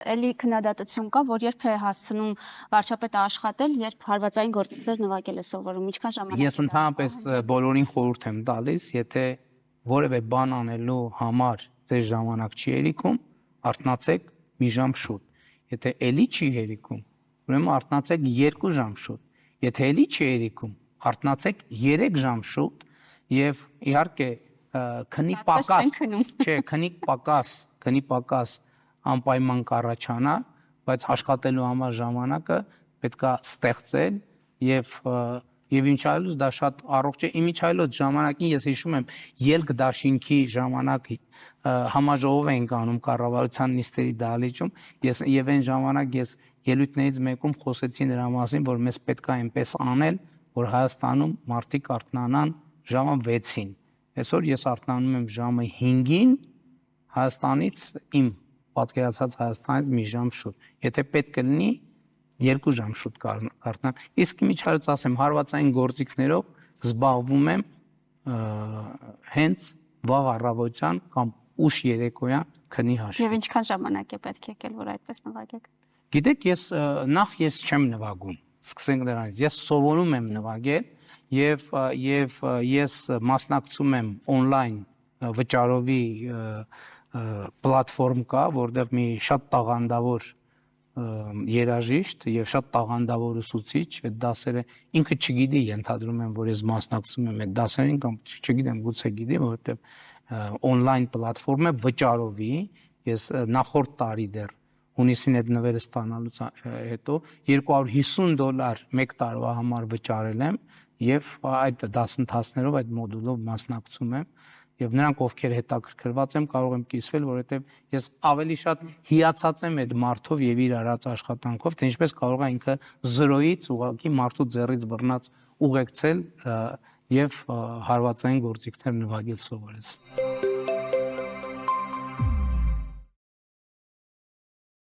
էլի քննադատություն կա, որ երբ է հասցնում վարչապետը աշխատել, երբ հարվածային գործիքներ նվագել է սովորում, ինչքան ժամանակ։ Ես ընդհանրապես բոլորին խորհուրդ եմ տալիս, եթե որևէ բան անելու համար ձեր ժամանակ չի հերիքում, արթնացեք մի ժամ շուտ։ Եթե էլի չի հերիքում, ուրեմն արթնացեք 2 ժամ շուտ։ Եթե էլի չի հերիքում, արթնացեք 3 ժամ շուտ եւ իհարկե քնի պակաս անպայման կառաջանա, բայց աշխատելու համար ժամանակը պետքա ստեղծել եւ ինչ այլոց դա շատ առողջ է։ Ինչ այլոց ժամանակին ես հիշում եմ ելք դաշինքի ժամանակ համաժողով էինք անում կառավարության նիստերի դահլիճում եւ այն ժամանակ ես ելույթներից մեկում խոսեցի նրա մասին, որ մեզ պետքա այնպես անել, որ Հայաստանում մարդիկ արթնանան ժամը 6-ին։ Այսօր ես արթնանում եմ ժամը 5-ին Հայաստանից իմ պատկերացած Հայաստանից մի ժամ շուտ։ Եթե պետք է լինի 2 ժամ շուտ կարթնամ։ Իսկ միջարից ասեմ, հարվածային գործիքներով զբաղվում եմ հենց վաղ առավոտյան կամ ուշ երեկոյան քնի հաշվին։ Եվ ինչքան ժամանակ է պետք եկել, որ այդպես նվագեք։ Գիտեք, ես չեմ նվագում։ Սկսենք դրանից։ Ես սովորում եմ նվագել եւ ես մասնակցում եմ on-line վճարովի պլատֆորմ կա, որտեղ մի շատ տաղանդավոր երաժիշտ եւ շատ տաղանդավոր ուսուցիչ այդ դասերը ինքը չգիտի, ենթադրում եմ, որ ես մասնակցում եմ այդ դասերին կամ չգիտեմ, գուցե գիտի, որովհետեւ on-line պլատֆորմ է վճարովի, ես նախորդ տարի դեռ հունիսին այդ նվերը ստանալուց հետո $250 մեկ տարվա համար վճարել եմ եւ այդ դասընթացներով այդ մոդուլով մասնակցում եմ եւ նրանք ովքեր հետաքրքրված են կարող եմ կիսվել, որովհետեւ ես ավելի շատ հիացած եմ այդ մարդով եւ իր արած աշխատանքով, թե ինչպես կարող է ինքը 0-ից ուղղակի մարդու ձեռից բռնած ուղեկցել եւ հարվածային գործիքներ նվագել սովորել։